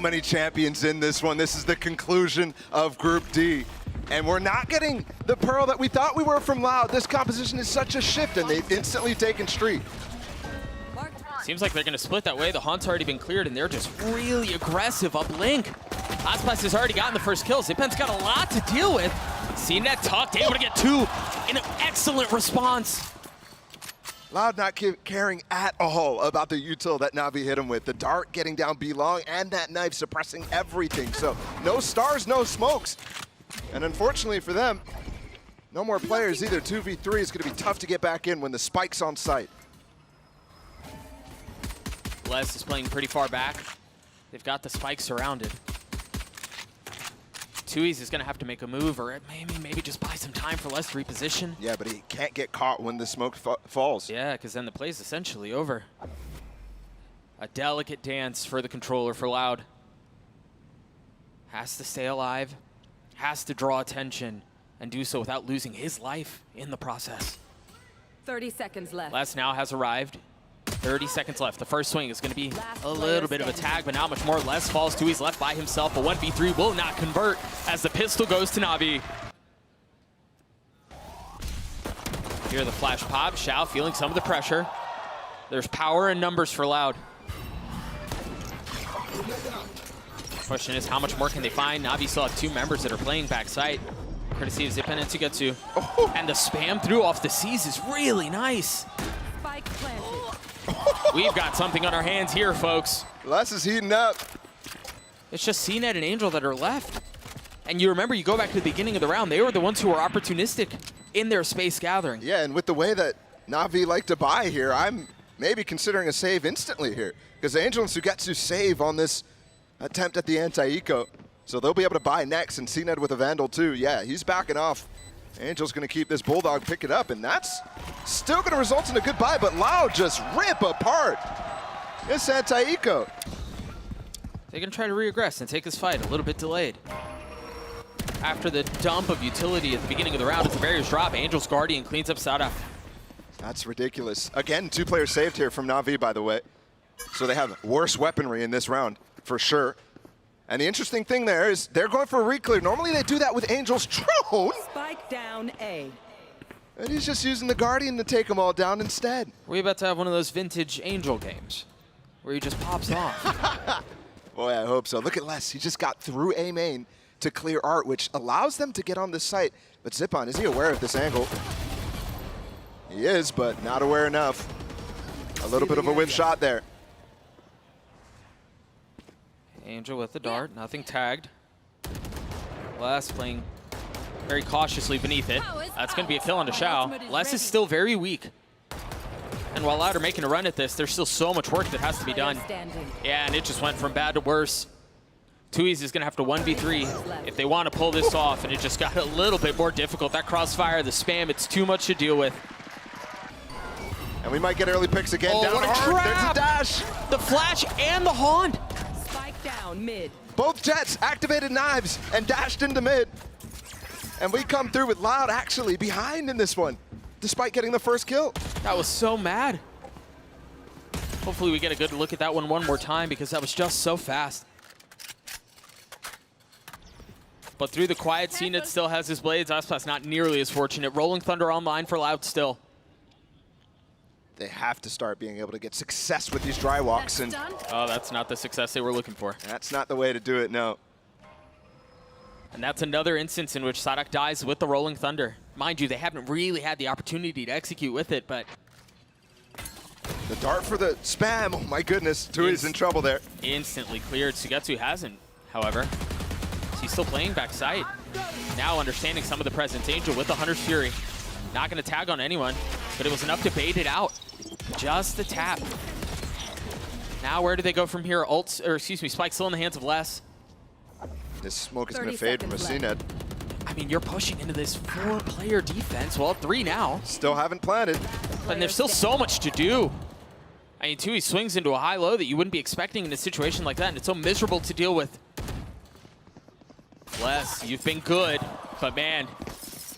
many champions in this one. This is the conclusion of Group D. And we're not getting the Pearl that we thought we were from Loud. This composition is such a shift, and they've instantly taken Street. Seems like they're going to split that way. The Haunt's already been cleared, and they're just really aggressive up Link. Aspas has already gotten the first kill. Zipan's got a lot to deal with. CNET tucked, able to get two in an excellent response. Loud not caring at all about the util that Navi hit him with. The dart getting down B long, and that knife suppressing everything. So no stars, no smokes. And unfortunately for them, no more players either. 2v3 is going to be tough to get back in when the spike's on site. Les is playing pretty far back. They've got the spike surrounded. Tui's is going to have to make a move, or maybe just buy some time for Les to reposition. Yeah, but he can't get caught when the smoke falls. Yeah, because then the play's essentially over. A delicate dance for the controller for Loud. Has to stay alive, has to draw attention, and do so without losing his life in the process. 30 seconds left. Les now has arrived. 30 seconds left. The first swing is going to be a little bit of a tag, but not much more. Les falls to, he's left by himself. A 1v3 will not convert as the pistol goes to Navi. Here the flash pop. Xiao feeling some of the pressure. There's power in numbers for Loud. Question is, how much more can they find? Navi still have two members that are playing backside, courtesy of Zipan and Tugetsu. Oh. And the spam through off the C's is really nice. Spike planted. We've got something on our hands here, folks. Les is heating up. It's just CNET and Angel that are left. And you remember, you go back to the beginning of the round, they were the ones who were opportunistic in their space gathering. Yeah, and with the way that Navi like to buy here, I'm maybe considering a save instantly here. Because Angel and Sugetsu save on this attempt at the anti-eco. So they'll be able to buy next, and CNET with a Vandal too. Yeah, he's backing off. Angel's going to keep this Bulldog, pick it up, and that's still going to result in a good buy, but Loud just rip apart this anti-eco. They're going to try to regress and take this fight, a little bit delayed. After the dump of utility at the beginning of the round, as the barriers drop, Angel's Guardian cleans up Sada. That's ridiculous. Again, 2 players saved here from Navi, by the way. So they have worse weaponry in this round, for sure. And the interesting thing there is they're going for a re-clear. Normally they do that with Angel's drone. Spike down A. And he's just using the Guardian to take them all down instead. We're about to have one of those vintage Angel games where he just pops off. Boy, I hope so. Look at Les. He just got through A main to clear art, which allows them to get on this site. But Zipan, is he aware of this angle? He is, but not aware enough. A little bit of a whiff shot there. Angel with the dart, nothing tagged. Les playing very cautiously beneath it. That's going to be a kill onto Xiao. Les is still very weak. And while Loud are making a run at this, there's still so much work that has to be done. Yeah, and it just went from bad to worse. Tui's is going to have to 1v3 if they want to pull this off, and it just got a little bit more difficult. That crossfire, the spam, it's too much to deal with. And we might get early picks again. Oh, down what a hard. trap! There's a dash. The flash and the Haunt. Spike down mid. Both Jets activated knives and dashed into mid. And we come through with Loud actually behind in this one, despite getting the first kill. That was so mad. Hopefully we get a good look at that one more time, because that was just so fast. But through the quiet CNET still has his blades. Aspas not nearly as fortunate. Rolling Thunder online for Loud still. They have to start being able to get success with these dry walks, and Oh, that's not the success they were looking for. that's not the way to do it, no. And that's another instance in which Sadak dies with the Rolling Thunder. Mind you, they haven't really had the opportunity to execute with it, but The dart for the spam, oh my goodness, Tui's in trouble there. instantly cleared. Sugetsu hasn't, however. He's still playing backside. Now understanding some of the presence. Angel with the Hunter's Fury. Not going to tag on anyone, but it was enough to bait it out. Just the tap. Now where do they go from here? Ults, or excuse me, Spike still in the hands of Les. This smoke is going to fade from a CNET. I mean, you're pushing into this 4-player defense. Well, 3 now. Still haven't planted. And there's still so much to do. I mean, Tui swings into a high-low that you wouldn't be expecting in a situation like that, and it's so miserable to deal with. Les, you've been good, but man,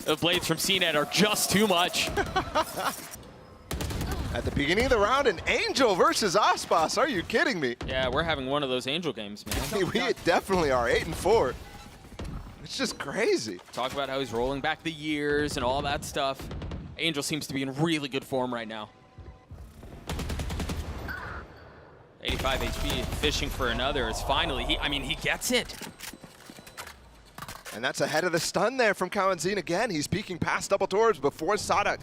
the blades from CNET are just too much. At the beginning of the round, an Angel versus Aspas. Are you kidding me? Yeah, we're having one of those Angel games, man. We definitely are, 8-4. It's just crazy. Talk about how he's rolling back the years and all that stuff. Angel seems to be in really good form right now. 85 HP, fishing for another is finally, he gets it. And that's ahead of the stun there from Kawanzin again. He's peeking past double doors before Sadak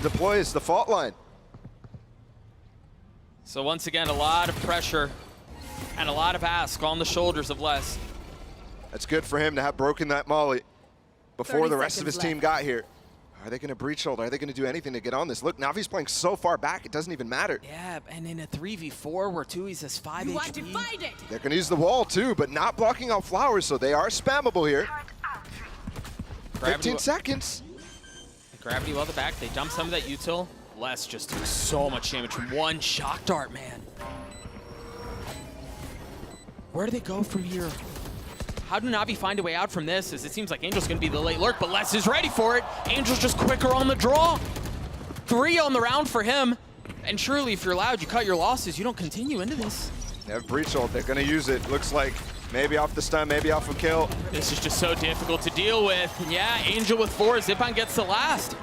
deploys the fault line. So once again, a lot of pressure and a lot of ask on the shoulders of Les. That's good for him to have broken that molly before the rest of his team got here. Are they going to breach hold? Are they going to do anything to get on this? Look, Navi's playing so far back, it doesn't even matter. Yeah, and in a 3v4 where Tui's has 5 HP. Want to fight it? They're going to use the wall too, but not blocking out flowers, so they are spammable here. 15 seconds. Gravity well the back. They dump some of that util. Les just took so much damage from one shock dart, man. Where do they go from here? How do Navi find a way out from this? As it seems like Angel's gonna be the late lurk, but Les is ready for it. Angel's just quicker on the draw. 3 on the round for him. And surely if you're loud, you cut your losses. You don't continue into this. They have breach hold. They're gonna use it. Looks like maybe off the stun, maybe off a kill. This is just so difficult to deal with. And yeah, Angel with 4, Zipan gets the last.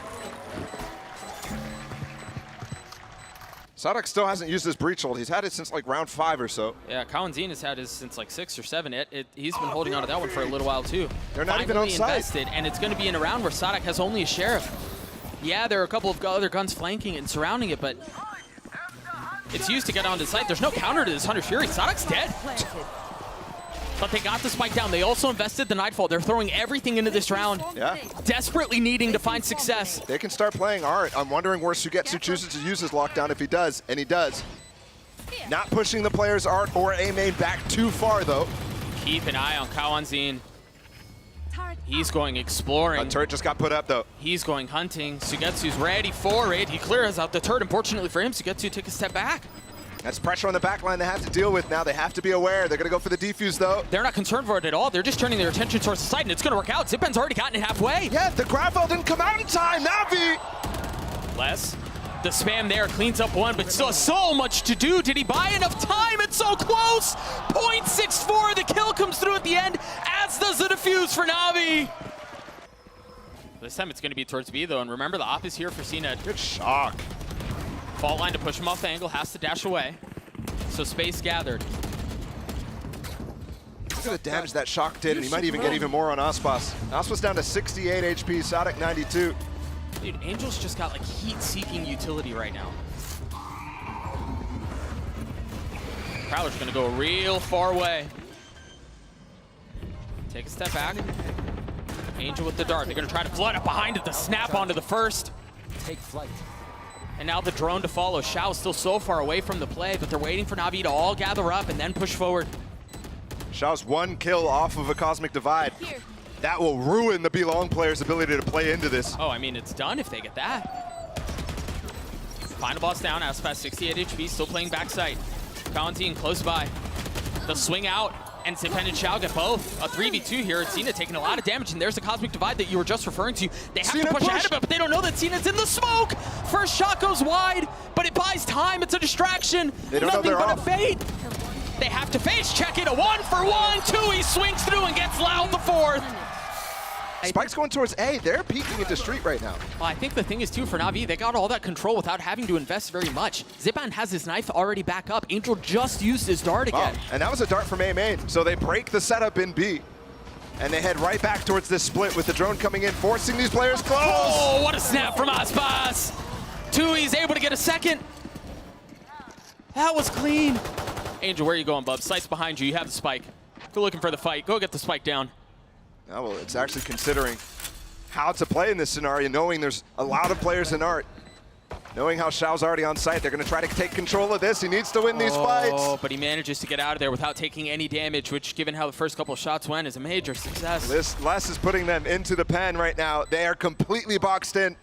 Sadak still hasn't used his breach hold. He's had it since like round 5 or so. Yeah, Kawanzin has had his since like 6 or 7. He's been holding on to that one for a little while too. They're not even on site. Invested, and it's going to be in a round where Sadak has only a sheriff. Yeah, there are a couple of other guns flanking and surrounding it, but it's used to get onto site. There's no counter to this Hunter Fury. Sadak's dead. But they got the spike down. They also invested the Nightfall. They're throwing everything into this round. Yeah. Desperately needing to find success. They can start playing art. I'm wondering where Sugetsu chooses to use his lockdown if he does, and he does. Not pushing the player's art or A main back too far, though. Keep an eye on Kawanzin. He's going exploring. A turret just got put up, though. He's going hunting. Sugetsu's ready for it. He clears out the turret. Unfortunately for him, Sugetsu took a step back. That's pressure on the back line they have to deal with now. They have to be aware. They're going to go for the defuse, though. They're not concerned for it at all. They're just turning their attention towards the site, and it's going to work out. Zipan's already gotten it halfway. Yeah, the Gravel didn't come out in time. Navi! Les, the spam there cleans up one, but still so much to do. Did he buy enough time? It's so close. 0.64. The kill comes through at the end, as does the defuse for Navi. This time it's going to be towards B, though, and remember, the op is here for CNED. Good shock. Fault line to push him off the angle, has to dash away. So space gathered. Look at the damage that shock did, and he might even get even more on Aspas. Aspas down to 68 HP, Sadak 92. Dude, Angel's just got like heat-seeking utility right now. Prowler's gonna go real far away. Take a step back. Angel with the dart. They're gonna try to flood up behind it, the snap onto the first. Take flight. And now the drone to follow. Shao's still so far away from the play, but they're waiting for Navi to all gather up and then push forward. Shao's 1 kill off of a Cosmic Divide. That will ruin the Belong player's ability to play into this. Oh, I mean, it's done if they get that. Final boss down, Aspas 68 HP, still playing backside. Kawanzin close by. The swing out, and Zipan and Shao get both. A 3v2 here. Cena taking a lot of damage, and there's the Cosmic Divide that you were just referring to. They have to push ahead of it, but they don't know that Cena's in the smoke. First shot goes wide, but it buys time. It's a distraction. They don't Nothing know but they're a fade. They have to face check it. A 1-for-1. Tui swings through and gets loud the 4th. Spike's going towards A. They're peeking into street right now. Well, I think the thing is, too, for Navi, they got all that control without having to invest very much. Zipan has his knife already back up. Angel just used his dart again. Oh, and that was a dart from A main. So they break the setup in B. And they head right back towards this split with the drone coming in, forcing these players close. Oh, what a snap from Aspas. Tui's able to get a second. That was clean. Angel, where are you going, bub? Sight's behind you. You have the spike. Go looking for the fight. Go get the spike down. Oh, well, it's actually considering how to play in this scenario, knowing there's a lot of players in art. Knowing how Shao's already on site, they're going to try to take control of this. He needs to win these fights. Oh, but he manages to get out of there without taking any damage, which, given how the first couple of shots went, is a major success. Les is putting them into the pen right now. They are completely boxed in.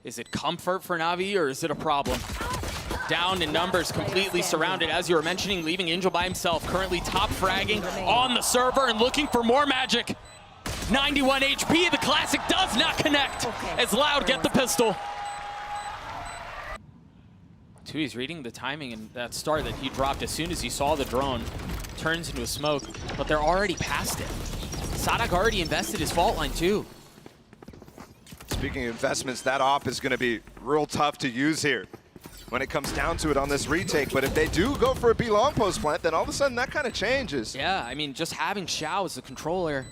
Is it comfort for Navi, or is it a problem? Down in numbers, completely surrounded, as you were mentioning, leaving Angel by himself, currently top fragging on the server and looking for more magic. 91 HP, the classic does not connect as Loud get the pistol. He's reading the timing and that start that he dropped as soon as he saw the drone. Turns into a smoke, but they're already past it. Sadak already invested his fault line too. Speaking of investments, that op is going to be real tough to use here when it comes down to it on this retake. But if they do go for a B long post plant, then all of a sudden that kind of changes. Yeah, I mean, just having Xiao as the controller,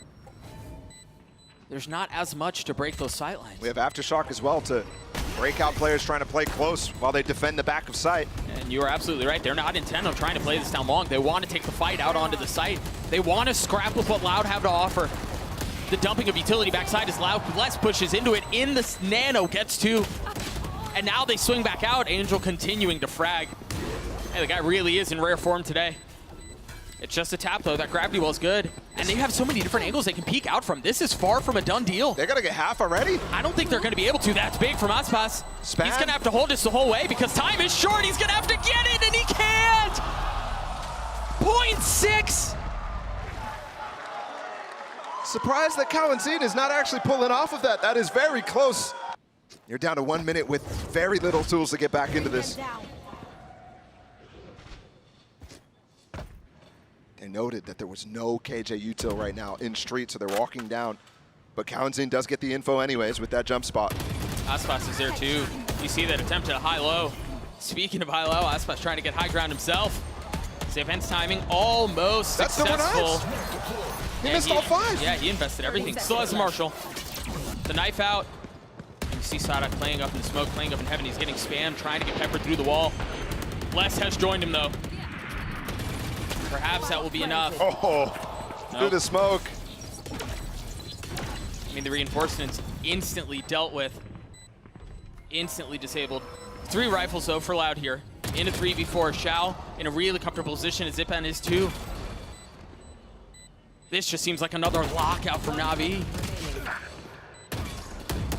there's not as much to break those sight lines. We have Aftershock as well to break out players trying to play close while they defend the back of sight. And you are absolutely right. They're not intent on trying to play this down long. They want to take the fight out onto the site. They want to scrap with what Loud have to offer. The dumping of utility backside is Loud. Les pushes into it. In the Nano gets two. And now they swing back out. Angel continuing to frag. Hey, the guy really is in rare form today. It's just a tap, though. That gravity wall's good. And they have so many different angles they can peek out from. This is far from a done deal. They're going to get half already? I don't think they're going to be able to. That's big from Aspas. Span. He's going to have to hold this the whole way because time is short. He's going to have to get it, and he can't! 0.6! Surprised that Kawanzin is not actually pulling off of that. That is very close. You're down to 1 minute with very little tools to get back into this. They noted that there was no KJ util right now in street, so they're walking down. But Kawanzin does get the info anyways with that jump spot. Aspas is there too. You see that attempt at high-low. Speaking of high-low, Aspas trying to get high ground himself. Savant's timing almost That's successful. He missed all 5. Yeah, he invested everything. Still has a Marshall. The knife out. You see Sadak playing up in the smoke, playing up in heaven. He's getting spammed, trying to get peppered through the wall. Les has joined him though. Perhaps that will be enough. Oh, nope. Through the smoke. I mean, the reinforcements instantly dealt with. Instantly disabled. 3 rifles though for Loud here. In a 3v4, Xiao in a really comfortable position. Zipan is too. This just seems like another lockout from NAVI.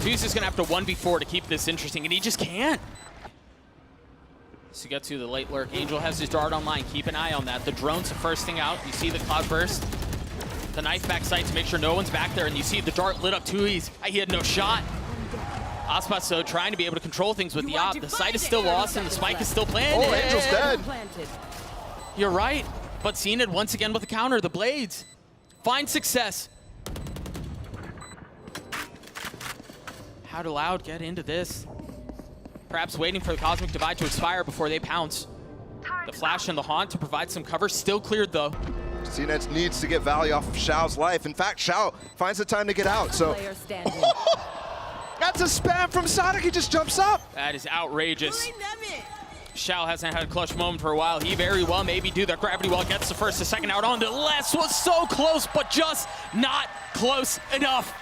He's just gonna have to 1v4 to keep this interesting, and he just can't. So get to the late lurk. Angel has his dart online. Keep an eye on that. The drone's the first thing out. You see the cloud burst. The knife back sight to make sure no one's back there, and you see the dart lit up too. He had no shot. Aspas, so trying to be able to control things with the op. The sight is still lost, and the spike is still planted. Oh, Angel's dead. You're right, but Zenit once again with the counter. The blades find success. How did Loud get into this? Perhaps waiting for the Cosmic Divide to expire before they pounce. The flash and the haunt to provide some cover. Still cleared though. CNETS needs to get value off of Xiao's life. In fact, Xiao finds the time to get out. So that's a spam from Sadak. He just jumps up. That is outrageous. Xiao hasn't had a clutch moment for a while. He very well maybe do that gravity wall. Gets the first, the second out onto Les. Was so close, but just not close enough.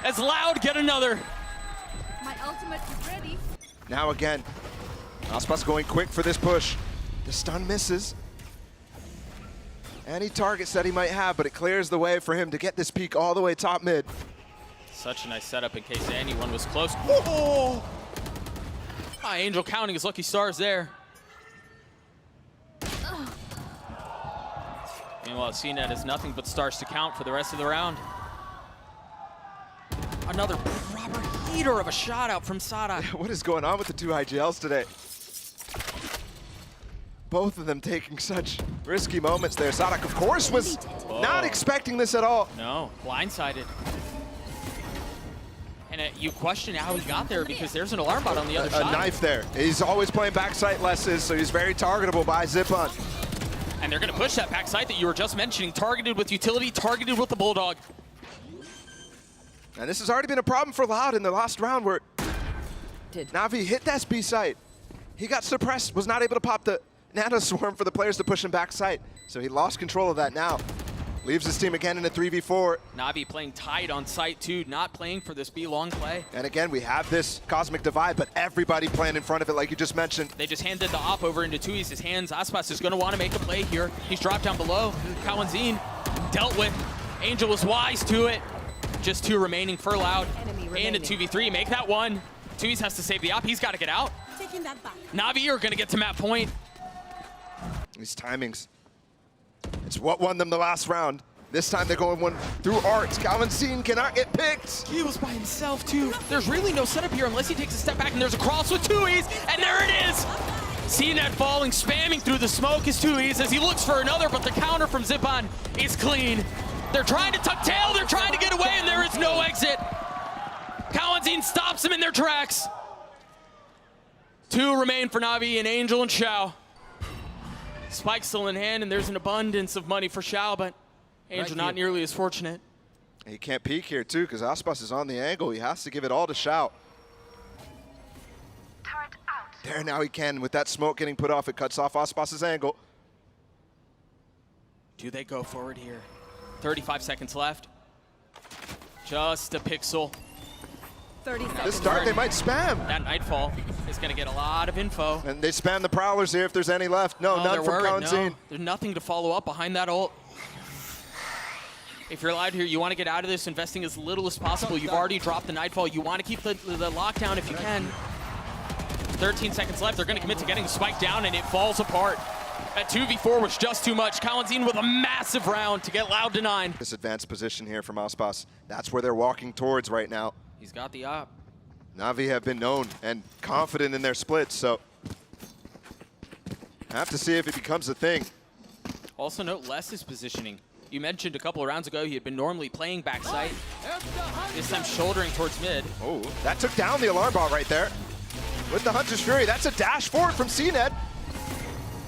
As Loud get another. My ultimate is ready. Now again, Aspas going quick for this push. The stun misses. Any targets that he might have, but it clears the way for him to get this peak all the way top mid. Such a nice setup in case anyone was close. Oh! Angel counting his lucky stars there. Meanwhile, CNET has nothing but stars to count for the rest of the round. Another proper heater of a shot out from Sadak. What is going on with the 2 IGLs today? Both of them taking such risky moments there. Sadak, of course, was not expecting this at all. No, blindsided. And you question how he got there because there's an alarm bot on the other side. A knife there. He's always playing backside Les's, so he's very targetable by Zipan. And they're going to push that backside that you were just mentioning. Targeted with utility, targeted with the Bulldog. And this has already been a problem for Loud in the last round where NAVI hit that B site. He got suppressed, was not able to pop the Nano Swarm for the players to push him back site. So he lost control of that now. Leaves his team again in a 3v4. NAVI playing tight on site too, not playing for this B long play. And again, we have this Cosmic Divide, but everybody playing in front of it like you just mentioned. They just handed the op over into Tui's hands. Aspas is going to want to make a play here. He's dropped down below. Kawanzin dealt with. Angel was wise to it. Just 2 remaining for Loud. And a 2v3. Make that 1. Tui's has to save the op. He's got to get out. Taking that back. NAVI are going to get to map point. These timings. It's what won them the last round. This time they're going one through arts. Kawanzin cannot get picked. He was by himself too. There's really no setup here unless he takes a step back, and there's a cross with Tui's, and there it is. CNET falling, spamming through the smoke is too easy as he looks for another, but the counter from Zipan is clean. They're trying to tuck tail, they're trying to get away, and there is no exit. Kawanzin stops them in their tracks. 2 remain for NAVI and Angel and Xiao. Spike still in hand, and there's an abundance of money for Xiao, but Angel not nearly as fortunate. He can't peek here, too, because Aspas is on the angle. He has to give it all to Xiao. There, now he can. With that smoke getting put off, it cuts off Aspas's angle. Do they go forward here? 35 seconds left. Just a pixel. 30 seconds. This start, they might spam. That Nightfall is going to get a lot of info. And they spam the Prowlers here if there's any left. No, none from Kawanzin. No, there's nothing to follow up behind that ult. If you're allowed here, you want to get out of this, investing as little as possible. You've already dropped the Nightfall. You want to keep the lockdown if you can. 13 seconds left. They're going to commit to getting the spike down, and it falls apart. That 2v4 was just too much. Kawanzin with a massive round to get loud to 9. This advanced position here from Aspas. That's where they're walking towards right now. He's got the op. NAVI have been known and confident in their splits, so have to see if it becomes a thing. Also note Less's positioning. You mentioned a couple of rounds ago he had been normally playing backside. This time shouldering towards mid. Oh, that took down the alarm bot right there. With the Hunter's Fury, that's a dash forward from CNET.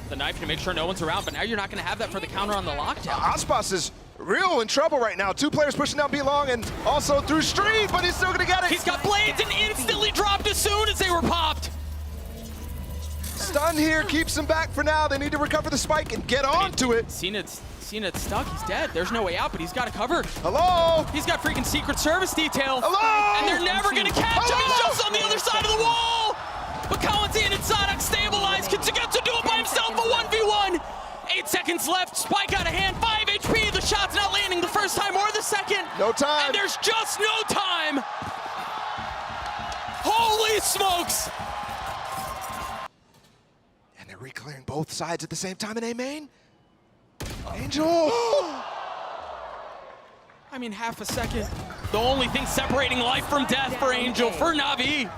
The knife to make sure no one's around, but now you're not going to have that for the counter on the lockdown. Aspas is real in trouble right now. 2 players pushing down B-Long and also through Street, but he's still going to get it. He's got blades and instantly dropped as soon as they were popped. Stun here keeps him back for now. They need to recover the spike and get onto it. CNET's stuck. He's dead. There's no way out, but he's got to cover. Hello? He's got freaking Secret Service detail. Hello? And they're never going to catch him. He's just on the other side of the wall. But Kawanzin and Sadak stabilize. Can Sugetsu do it by himself? A 1v1. 8 seconds left. Spike out of hand. 5 HP. The shot's not landing the first time or the second. No time. And there's just no time. Holy smokes. And they're reclearing both sides at the same time in A main. Angel. I mean, half a second. The only thing separating life from death for Angel, for NAVI.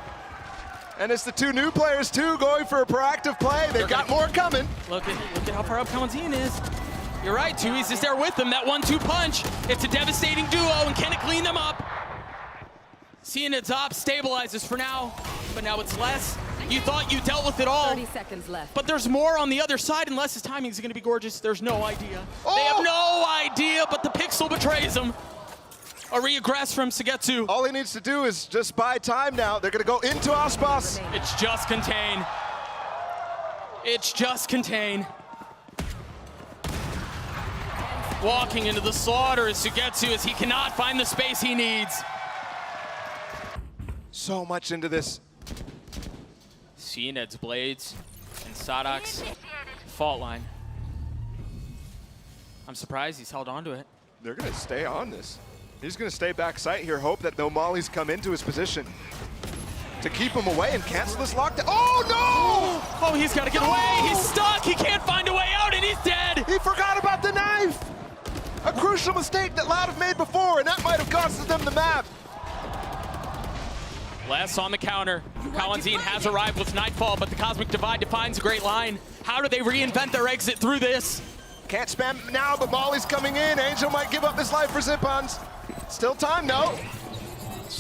And it's the 2 new players, too, going for a proactive play. They've got more coming. Look at how far up Kawanzin is. You're right, Tui's is there with them. That 1-2 punch. It's a devastating duo, and can it clean them up? CNET's op stabilizes for now, but now it's less. You thought you dealt with it all. 30 seconds left. But there's more on the other side, and Less's timing is going to be gorgeous. There's no idea. Oh! They have no idea, but the pixel betrays them. A regress from Sugetsu. All he needs to do is just buy time now. They're going to go into Aspas. It's just contain. It's just contain. Walking into the slaughter is Sugetsu as he cannot find the space he needs. So much into this. CNET's blades and Sadak's fault line. I'm surprised he's held on to it. They're going to stay on this. He's going to stay back sight here, hope that no mollies come into his position to keep him away and cancel this lockdown. Oh, no! Oh, he's got to get away. He's stuck. He can't find a way out, and he's dead. He forgot about the knife. A crucial mistake that Loud have made before, and that might have costed them the map. Less on the counter. Kawanzin has arrived with Nightfall, but the Cosmic Divide defines a great line. How do they reinvent their exit through this? Can't spam now, but Molly's coming in. Angel might give up his life for Zipons. Still time, though.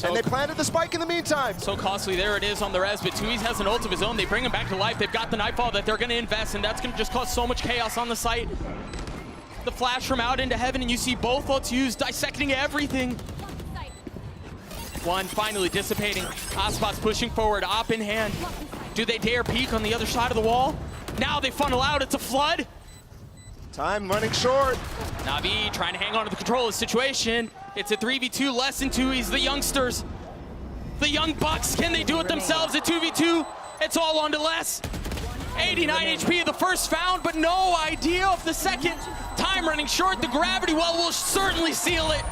And they planted the spike in the meantime. So costly, there it is on the res, but Tui's has an ult of his own. They bring him back to life. They've got the Nightfall that they're going to invest, and that's going to just cause so much chaos on the site. The flash from out into heaven, and you see both ults used, dissecting everything. One finally dissipating. Aspas pushing forward, op in hand. Do they dare peek on the other side of the wall? Now they funnel out, it's a flood. Time running short. NAVI trying to hang on to the control of the situation. It's a 3v2, less than Tui's, the youngsters. The young bucks, can they do it themselves at 2v2? It's all on to Less. 89 HP the first found, but no idea of the second. Time running short, the gravity well will certainly seal it.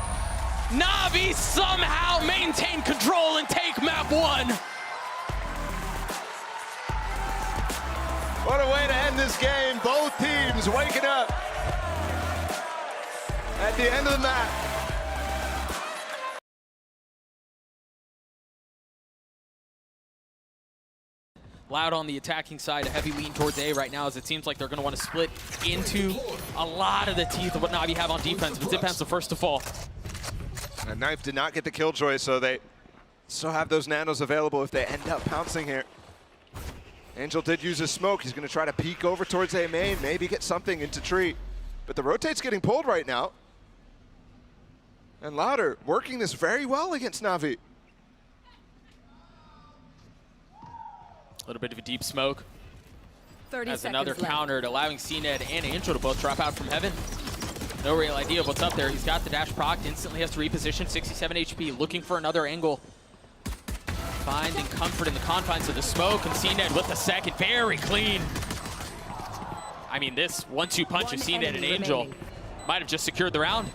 NAVI somehow maintain control and take map 1. What a way to end this game. Both teams waking up at the end of the map. Loud on the attacking side, a heavy lean towards A right now, as it seems like they're going to want to split into a lot of the teeth of what NAVI have on defense, but Zipan's the first to fall. And Knife did not get the killjoy, so they still have those nanos available if they end up pouncing here. Angel did use his smoke. He's going to try to peek over towards A main, maybe get something into tree. But the rotate's getting pulled right now. And Louder working this very well against NAVI. A little bit of a deep smoke. 30 As seconds another left. counter, allowing CNED and Angel to both drop out from heaven. No real idea of what's up there. He's got the dash proc, instantly has to reposition, 67 HP, looking for another angle. Finding comfort in the confines of the smoke, and CNED with the second, very clean. I mean, this 1-2 punch of CNED and Angel might have just secured the round.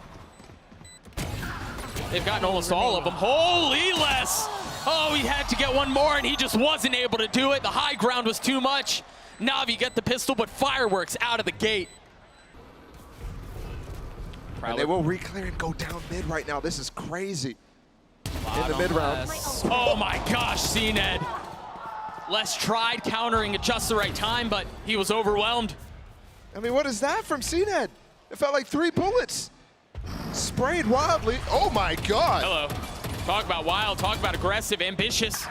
They've gotten almost all of them. Holy Les! Oh, he had to get one more, and he just wasn't able to do it. The high ground was too much. NAVI get the pistol, but fireworks out of the gate. And they will re-clear and go down mid right now. This is crazy. In the mid round. Oh my gosh, CNED. Les tried countering at just the right time, but he was overwhelmed. I mean, what is that from CNED? It felt like 3 bullets. Sprayed wildly. Oh my God. Hello. Talk about wild, talk about aggressive, ambitious,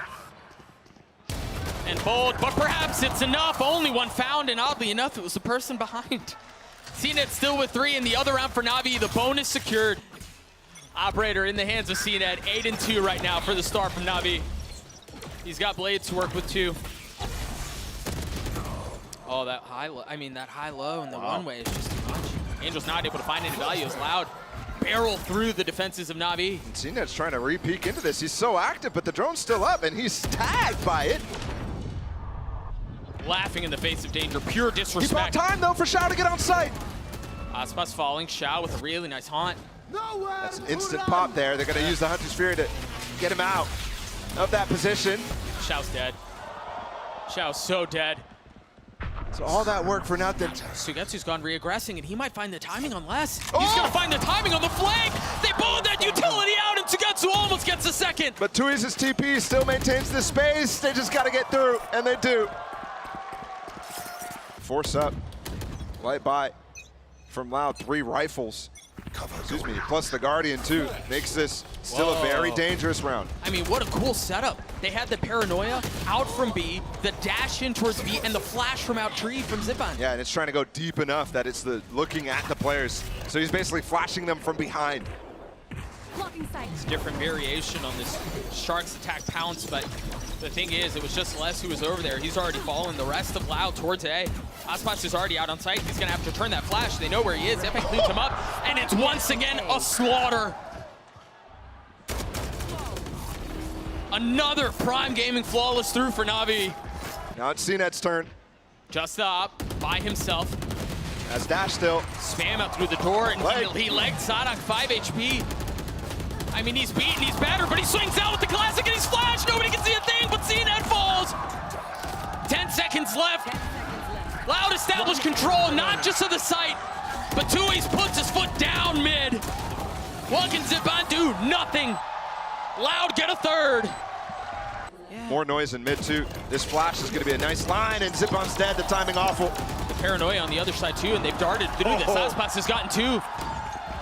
and bold, but perhaps it's enough. Only one found, and oddly enough, it was the person behind. CNED still with 3 in the other round for NAVI. The bonus secured. Operator in the hands of CNED. 8-2 right now for the start from NAVI. He's got blades to work with 2. Oh, that high-low, that high-low and the one-way is just too much. Angel's not able to find any value as Loud barrel through the defenses of NAVI. And CNED's trying to re-peek into this. He's so active, but the drone's still up, and he's tagged by it. Laughing in the face of danger, pure He disrespect. bought time, though, for Shao to get on site. Aspas falling, Shao with a really nice haunt. That's an instant pop there. They're going to use the Hunter's Fury to get him out of that position. Shao's dead. Shao's so dead. So all that work for nothing. Sugetsu's gone re-aggressing, and he might find the timing on Les. He's Oh! gonna find the timing on the flank! They bowled that utility out, and Sugetsu almost gets a second! But Tui's TP still maintains the space. They just got to get through, and they do. Force up. Light by from Loud. 3 rifles. Excuse me, plus the Guardian too. Makes this still a very dangerous round. I mean, what a cool setup. They had the paranoia out from B, the dash in towards B, and the flash from out tree from Zipan. Yeah, and it's trying to go deep enough that it's the looking at the players. So he's basically flashing them from behind. Blocking sight. It's a different variation on this Sharks attack pounce, but the thing is, it was just Les who was over there. He's already fallen. The rest of Loud towards A. Aspas is already out on site. He's gonna have to turn that flash. They know where he is. Epic cleans him up, and it's once again a slaughter. Another Prime Gaming flawless through for NAVI. Now it's CNED's turn. Just up by himself. As Dash still. Spam out through the door, and Leg. he legged Sadak 5 HP. I mean, he's beaten, he's battered, but he swings out with the classic, and he's flashed. Nobody can see a thing, but CNED falls. 10 seconds left. Loud established control, not just of the site, but Tui's puts his foot down mid. What can Zipan do? Nothing. Loud get a third. More noise in mid too. This flash is going to be a nice line, and Zipan's dead. The timing awful. The paranoia on the other side too, and they've darted through this. Aspas has gotten 2.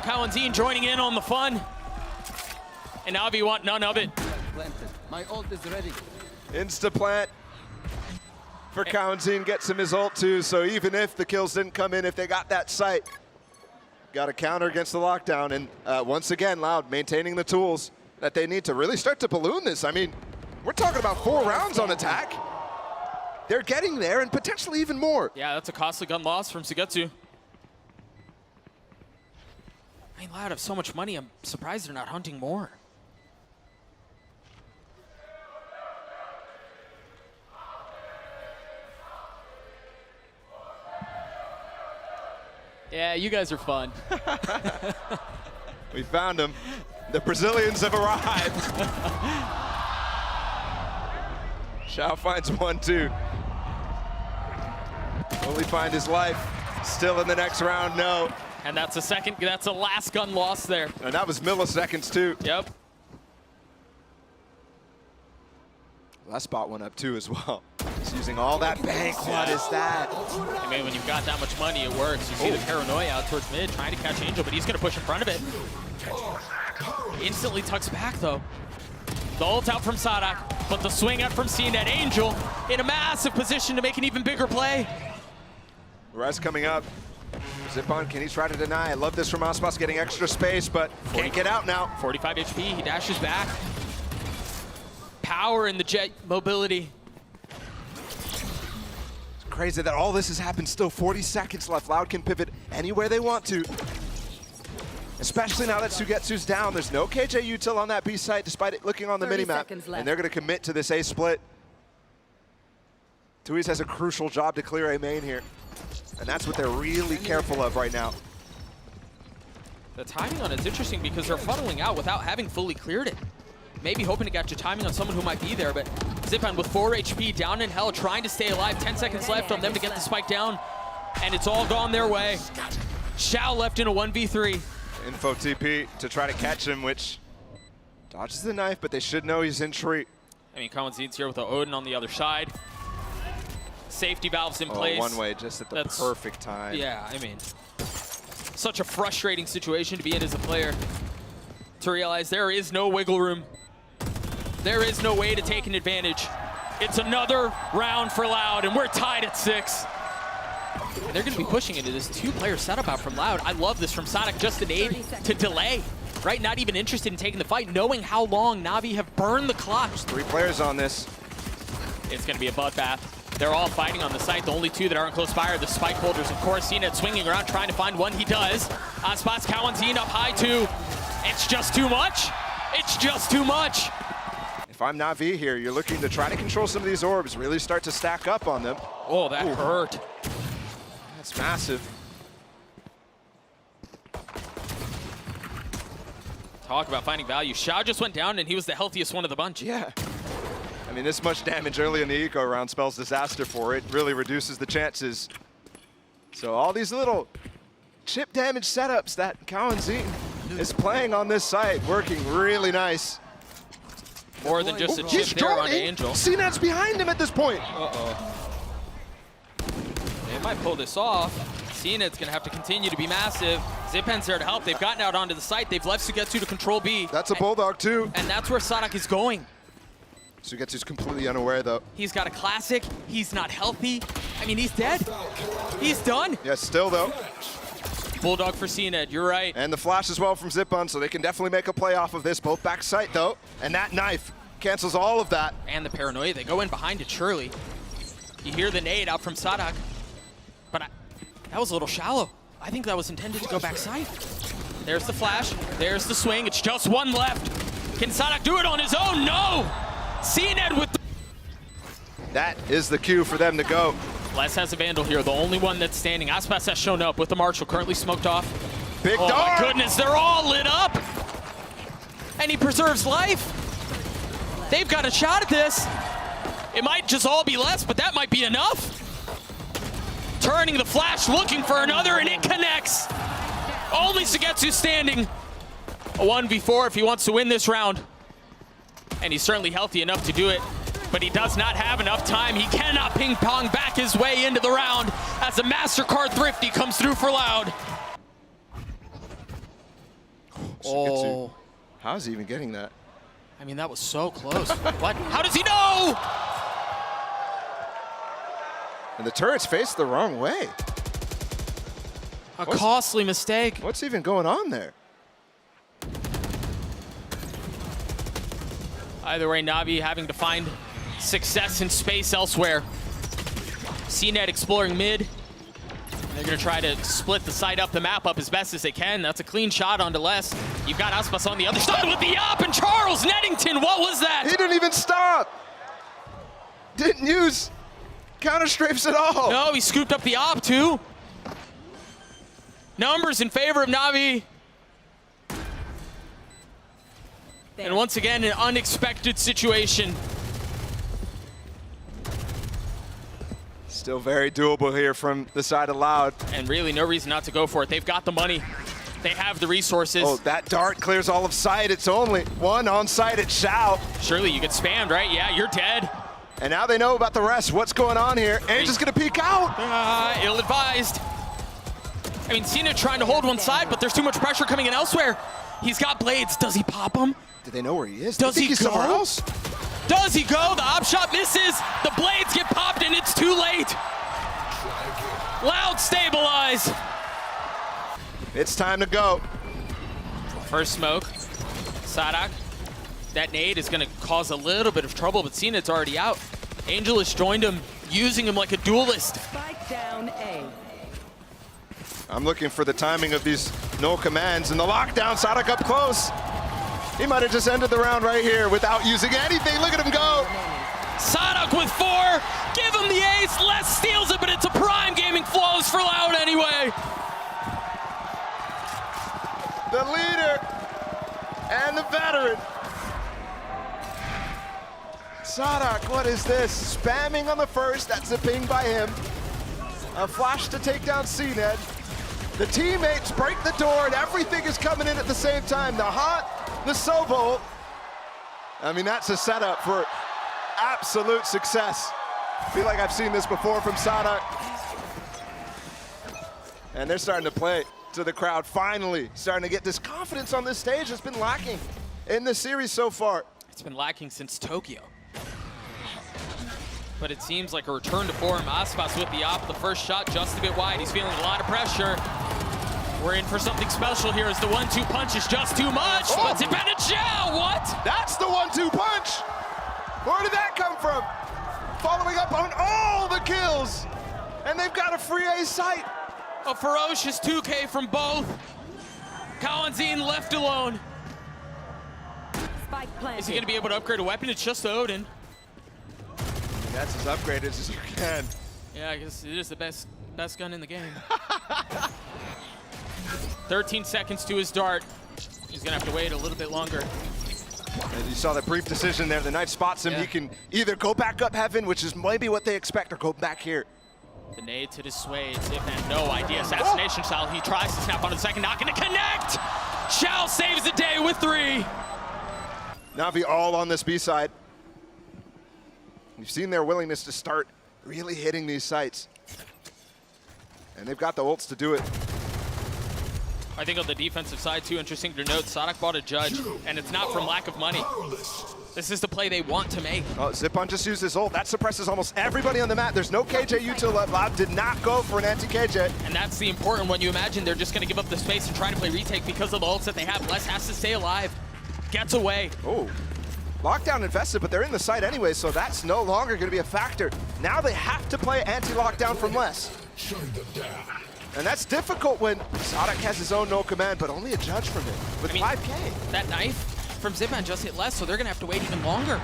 Kawanzine joining in on the fun. And NAVI want none of it. My ult is ready. Insta-plant for Kawanzine, gets him his ult too, so even if the kills didn't come in, if they got that sight, got a counter against the lockdown, and once again, Loud maintaining the tools that they need to really start to balloon this. I mean, we're talking about 4 rounds on attack. They're getting there, and potentially even more. Yeah, that's a costly gun loss from Sugetsu. I mean, Loud have so much money, I'm surprised they're not hunting more. Yeah, you guys are fun. We found him. The Brazilians have arrived. Shao finds 1-2. Will he find his life? Still in the next round, no. And that's a last gun loss there. And that was milliseconds too. Yep. That spot went up too as well. Just using all that bank. What is that? I mean, when you've got that much money, it works. You see the paranoia out towards mid, trying to catch Angel, but he's going to push in front of it. Instantly tucks back, though. The ult out from Sadak, but the swing out from CNET. Angel in a massive position to make an even bigger play. Res coming up. Zipon, can he try to deny? I love this from Aspas, getting extra space, but can't get out now. 45 HP, he dashes back. Power in the jet mobility. It's crazy that all this has happened still. 40 seconds left. Loud can pivot anywhere they want to. Especially now that Sugetsu's down. There's no KJ util on that B site despite it looking on the minimap. And they're going to commit to this A split. Tui's has a crucial job to clear A main here. And that's what they're really careful of right now. The timing on it's interesting because they're funneling out without having fully cleared it. Maybe hoping to get your timing on someone who might be there, but Zipan with 4 HP, down in hell, trying to stay alive. 10 seconds left on them to get the spike down, and it's all gone their way. Xiao left in a 1v3. Info TP to try to catch him, which dodges the knife, but they should know he's in tree. I mean, Kawanzin's here with the Odin on the other side. Safety valves in place. One way, just at the perfect time. Yeah, I mean, such a frustrating situation to be in as a player. To realize there is no wiggle room. There is no way to take an advantage. It's another round for Loud, and we're tied at 6. And they're going to be pushing into this 2-player setup out from Loud. I love this from Sonic, just an aid to delay. Right, not even interested in taking the fight, knowing how long Navi have burned the clock. There's 3 players on this. It's going to be a bloodbath. They're all fighting on the site. The only 2 that aren't close by are the spike holders. Of course, CNET swinging around, trying to find one. He does. On spots, Kawanzin up high too. It's just too much. It's just too much. If I'm NAVI here, you're looking to try to control some of these orbs, really start to stack up on them. Oh, that hurt. That's massive. Talk about finding value. Xiao just went down, and he was the healthiest one of the bunch. Yeah. I mean, this much damage early in the eco round spells disaster for it. Really reduces the chances. So all these little chip damage setups that Kawanzin is playing on this site, working really nice. More than just a chip there on Angel. CNET's behind him at this point. Uh-oh. They might pull this off. CNET's going to have to continue to be massive. Zipan's there to help. They've gotten out onto the site. They've left Sugetsu to control B. That's a Bulldog too. And that's where Sonic is going. Sugetsu's completely unaware though. He's got a classic. He's not healthy. I mean, he's dead. He's done. Yeah, still though. Bulldog for CNET, you're right. And the flash as well from Zipon, so they can definitely make a play off of this. Both back sight though. And that knife cancels all of that. And the paranoia, they go in behind it, surely. You hear the nade out from Sadak. But that was a little shallow. I think that was intended to go back sight. There's the flash, there's the swing. It's just one left. Can Sadak do it on his own? No! CNET with the... That is the cue for them to go. Les has a Vandal here, the only one that's standing. Aspas has shown up with the Marshall, currently smoked off. Big oh dart. My goodness, they're all lit up! And he preserves life. They've got a shot at this. It might just all be Les, but that might be enough. Turning the flash, looking for another, and it connects. Only Sugetsu standing. A 1v4 if he wants to win this round. And he's certainly healthy enough to do it, but he does not have enough time. He cannot ping pong back his way into the round as a MasterCard Thrifty comes through for Loud. Oh. How's he even getting that? I mean, that was so close. What? How does he know? And the turret's faced the wrong way. A costly mistake. What's even going on there? Either way, Navi having to find success in space elsewhere. CNET exploring mid. They're going to try to split the site up, the map up as best as they can. That's a clean shot onto Les. You've got Aspas on the other side with the up, and Charles Nettington, what was that? He didn't even stop. Didn't use counter strafes at all. No, he scooped up the op too. Numbers in favor of Navi. And once again, an unexpected situation. Still very doable here from the side of Loud. And really no reason not to go for it. They've got the money. They have the resources. Oh, that dart clears all of sight. It's only one on site at Xiao. Surely you get spammed, right? Yeah, you're dead. And now they know about the rest. What's going on here? Angel's gonna peek out. Ill-advised. I mean, Cena trying to hold one side, but there's too much pressure coming in elsewhere. He's got blades. Does he pop them? Do they know where he is? Does he he's go? somewhere else? Does he go? The op shot misses. The blades get popped, and it's too late. Loud stabilize. It's time to go. First smoke. Sadak. That nade is going to cause a little bit of trouble, but Cenad's already out. Angel has joined him, using him like a duelist. Spike down A. I'm looking for the timing of these no commands and the lockdown. Sadak up close. He might have just ended the round right here without using anything. Look at him go. Sadak with 4. Give him the ace. Les steals it, but it's a prime gaming flawless for Loud anyway. The leader and the veteran. Sadak, what is this? Spamming on the first, that's a ping by him. A flash to take down CNED. The teammates break the door and everything is coming in at the same time. The hot, the Sobo. I mean, that's a setup for absolute success. I feel like I've seen this before from Sadak. And they're starting to play to the crowd, finally starting to get this confidence on this stage that's been lacking in the series so far. It's been lacking since Tokyo. But it seems like a return to form. Aspas with the op, the first shot just a bit wide. He's feeling a lot of pressure. We're in for something special here as the 1-2 punch is just too much. Oh. But Zipana Chow, what? That's the 1-2 punch. Where did that come from? Following up on all the kills. And they've got a free A site. A ferocious 2K from both. Kawanzine left alone. Spike planted. Is he going to be able to upgrade a weapon? It's just Odin. That's as upgraded as you can. Yeah, I guess it is the best gun in the game. 13 seconds to his dart. He's going to have to wait a little bit longer. As you saw the brief decision there, the knife spots him. Yeah. He can either go back up heaven, which is maybe what they expect, or go back here. The nade to dissuade. Zipman, no idea. Assassination style. He tries to snap on the second, not going to connect. Shao saves the day with 3. Navi all on this B side. You've seen their willingness to start really hitting these sites. And they've got the ults to do it. I think on the defensive side, too, interesting to note, Sadak bought a judge, and it's not from lack of money. This is the play they want to make. Oh, Zipon just used his ult. That suppresses almost everybody on the map. There's no KJ util left. Loud did not go for an anti-KJ. And that's the important one. You imagine they're just going to give up the space and try to play retake because of the ults that they have. Les has to stay alive. Gets away. Oh, lockdown invested, but they're in the site anyway, so that's no longer going to be a factor. Now they have to play anti-lockdown from Les. And that's difficult when Sadak has his own no command, but only a judge from him with 5K. That knife from Zipman just hit Les, so they're going to have to wait even longer.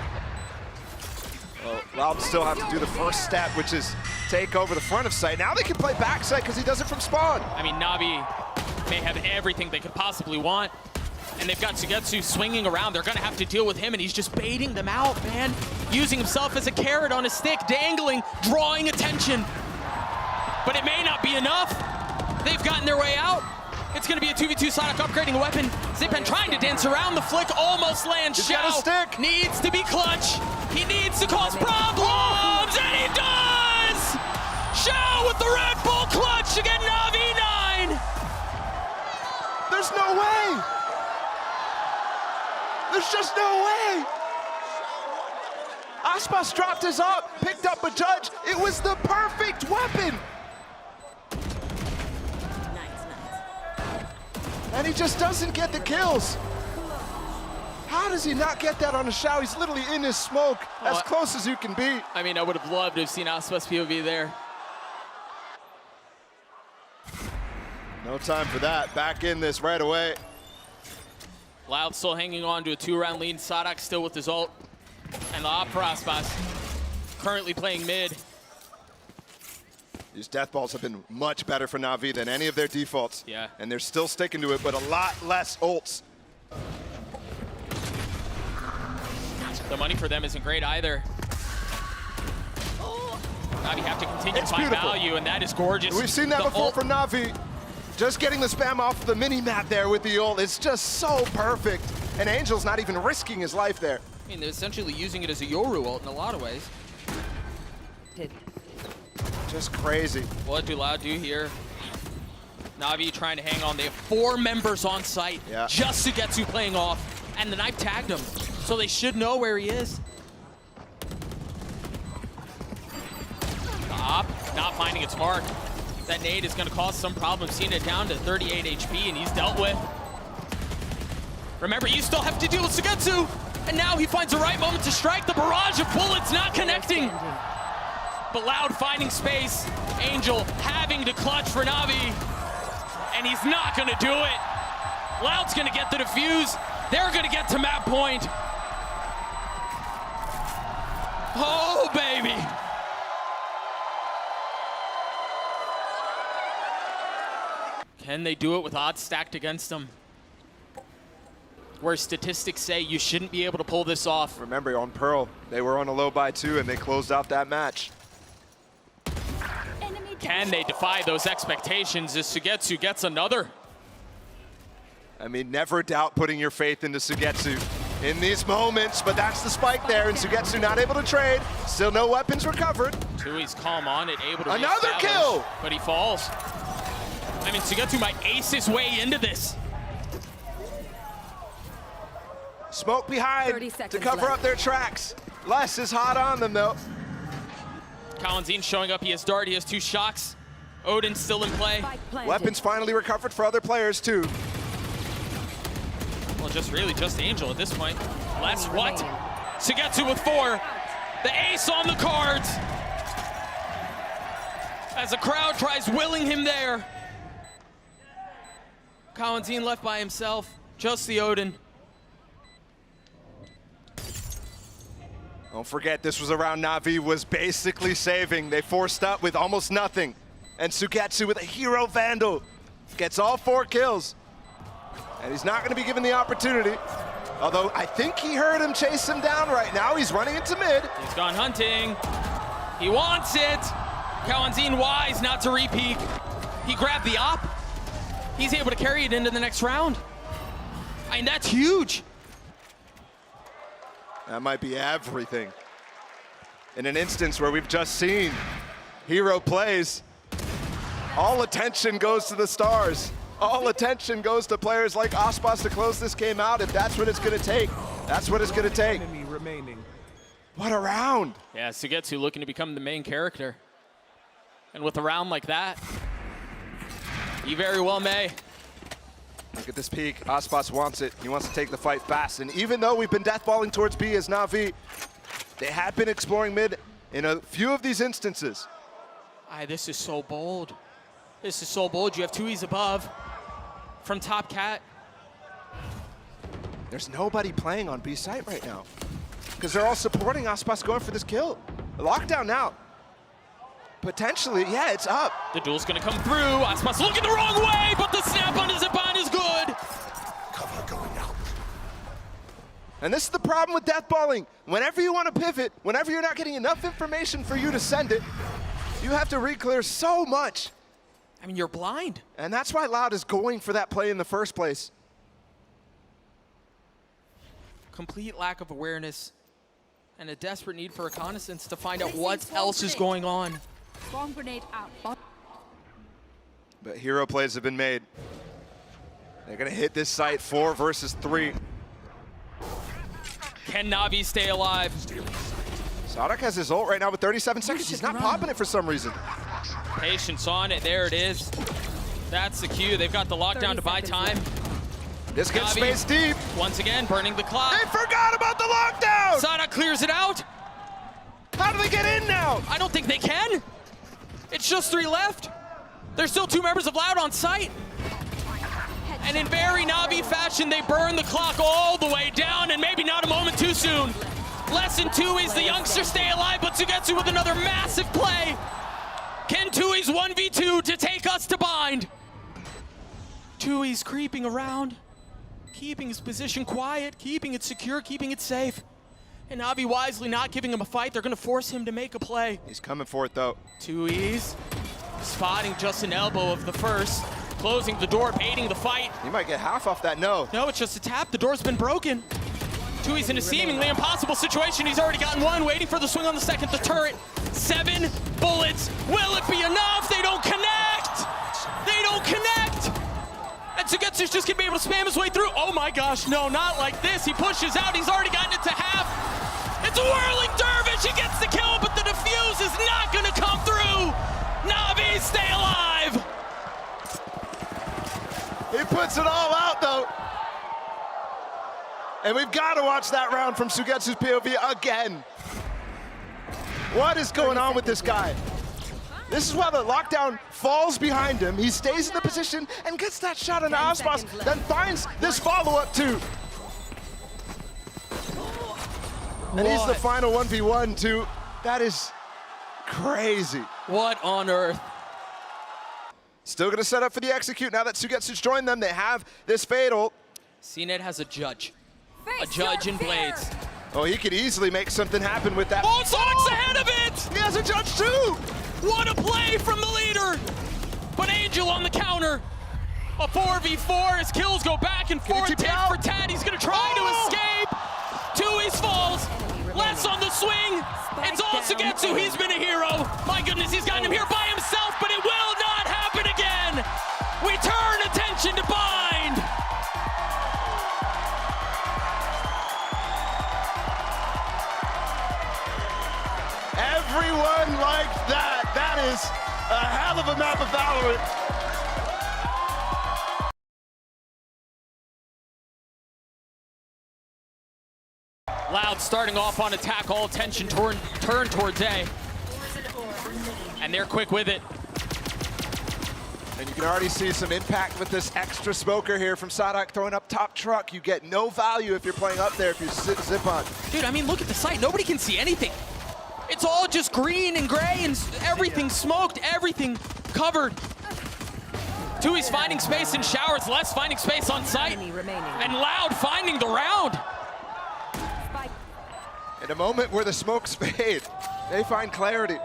Well, Loud still have to do the first step, which is take over the front of site. Now they can play backside because he does it from spawn. I mean, Navi may have everything they could possibly want, and they've got Sugetsu swinging around. They're going to have to deal with him, and he's just baiting them out, man. Using himself as a carrot on a stick, dangling, drawing attention. But it may not be enough. They've gotten their way out. It's going to be a 2v2 Sadak upgrading a weapon. Zipman trying to dance around the flick, almost lands. He's got a stick. Needs to be clutch. He needs to cause problems, and he does! Shao with the Red Bull clutch to get Navi 9. There's no way. There's just no way. Aspas dropped his up, picked up a judge. It was the perfect weapon. And he just doesn't get the kills. How does he not get that on a Shao? He's literally in his smoke, as close as you can be. I mean, I would have loved to have seen Aspas POV there. No time for that. Back in this right away. Loud still hanging on to a 2-round lead. Sadak still with his ult. And the op for Aspas currently playing mid. These death balls have been much better for Navi than any of their defaults. Yeah. And they're still sticking to it, but a lot less ults. The money for them isn't great either. Navi have to continue to find value, and that is gorgeous. We've seen that before from Navi. Just getting the spam off the mini-map there with the ult is just so perfect. And Angel's not even risking his life there. I mean, they're essentially using it as a Yoru ult in a lot of ways. Just crazy. What do Loud do here? Navi trying to hang on. They have 4 members on site. Yeah. Just Sugetsu playing off. And the knife tagged him. So they should know where he is. Op, not finding its mark. That nade is going to cause some problems. Seeing it down to 38 HP, and he's dealt with. Remember, you still have to deal with Sugetsu. And now he finds the right moment to strike. The barrage of bullets not connecting. But Loud finding space. Angel having to clutch for Navi. And he's not going to do it. Loud's going to get the defuse. They're going to get to map point. Oh, baby. Can they do it with odds stacked against them? Where statistics say you shouldn't be able to pull this off. Remember, on Pearl, they were on a low by 2 and they closed out that match. Can they defy those expectations as Sugetsu gets another? I mean, never doubt putting your faith into Sugetsu in these moments, but that's the spike there, and Sugetsu not able to trade. Still no weapons recovered. Tui's calm on it, able to Another reestablish, kill! But he falls. I mean, Sugetsu might ace his way into this. Smoke behind 30 to seconds cover left. up their tracks. Les is hot on them, though. Kalanzine showing up, he has dart, he has 2 shocks. Odin's still in play. Weapons finally recovered for other players, too. Well, just Angel at this point. Les, what? Sugetsu with 4. The ace on the cards. As the crowd tries willing him there. Kalanzine left by himself. Just the Odin. Don't forget, this was a round Navi was basically saving. They forced up with almost nothing. And Sugetsu with a hero Vandal gets all 4 kills. And he's not going to be given the opportunity. Although I think he heard him chase him down right now. He's running into mid. He's gone hunting. He wants it. Kalanzine wise not to re-peek. He grabbed the op. He's able to carry it into the next round. I mean, that's huge. That might be everything. In an instance where we've just seen hero plays, all attention goes to the stars. All attention goes to players like Aspas to close this game out. If that's what it's going to take, that's what it's going to take. What a round. Yeah, Sugetsu looking to become the main character. And with a round like that, he very well may. Look at this peak. Aspas wants it. He wants to take the fight fast. And even though we've been deathballing towards B as Navi, they have been exploring mid in a few of these instances. This is so bold. This is so bold. You have 2Es above from top cat. There's nobody playing on B site right now because they're all supporting Aspas going for this kill. Lockdown now. Potentially, yeah, it's up. The duel's gonna come through. Aspas looking the wrong way, but the snap on his zip-on is good. Cover going out. And this is the problem with deathballing. Whenever you want to pivot, whenever you're not getting enough information for you to send it, you have to re-clear so much. I mean, you're blind. And that's why Loud is going for that play in the first place. Complete lack of awareness and a desperate need for reconnaissance to find out what else is going on. Bomb grenade out. But hero plays have been made. They're going to hit this site 4 versus 3. Can Navi stay alive? Sadak has his ult right now with 37 seconds. He's not popping it for some reason. Patience on it. There it is. That's the cue. They've got the lockdown to buy time. This gets Navi, space deep. once again, burning the clock. They forgot about the lockdown! Sadak clears it out. How do they get in now? I don't think they can. It's just 3 left. There's still 2 members of Loud on site. And in very Navi fashion, they burn the clock all the way down, and maybe not a moment too soon. Lesson 2 is the youngster stay alive, but Sugetsu with another massive play. Can 2Es 1v2 to take us to bind? 2Es creeping around, keeping his position quiet, keeping it secure, keeping it safe. And Navi wisely not giving him a fight. They're gonna force him to make a play. He's coming for it though. 2Es spotting just an elbow of the first, closing the door, baiting the fight. He might get half off that no. No, it's just a tap. The door's been broken. Tui's in a seemingly impossible situation. He's already gotten one, waiting for the swing on the second. The turret, 7 bullets. Will it be enough? They don't connect. They don't connect. And Sugetsu's just gonna be able to spam his way through. Oh my gosh, no, not like this. He pushes out. He's already gotten it to half. It's a whirling dervish. He gets the kill, but the defuse is not gonna come through. NAVI, stay alive. He puts it all out, though. And we've got to watch that round from Sugetsu's POV again. What is going on with this guy? This is why the lockdown falls behind him. He stays in the position and gets that shot on the Aspas, then finds this follow-up too. And he's the final 1v1 too. That is crazy. What on earth? Still gonna set up for the execute now that Sugetsu's joined them. They have this fatal. CNED has a judge. A judge in Blades. Oh, he could easily make something happen with that. Oh, Sonic's ahead of it! He has a judge too! What a play from the leader! But Angel on the counter. A 4v4, his kills go back and forth, tit for tat. He's gonna try to escape. Tui's falls. Less on the swing. It's all Sugetsu, he's been a hero. My goodness, he's gotten him here by himself, but it will not happen again. We turn attention to Bind. Everyone like that. That is a hell of a map of Valorant. Loud starting off on attack, all attention turn towards A. And they're quick with it. And you can already see some impact with this extra smoker here from Sadak throwing up top truck. You get no value if you're playing up there if you zip on. Dude, I mean, look at the site. Nobody can see anything. It's all just green and gray and everything smoked, everything covered. Tui's finding space in showers, Less finding space on site. And Loud finding the round. In a moment where the smokes fade, they find clarity.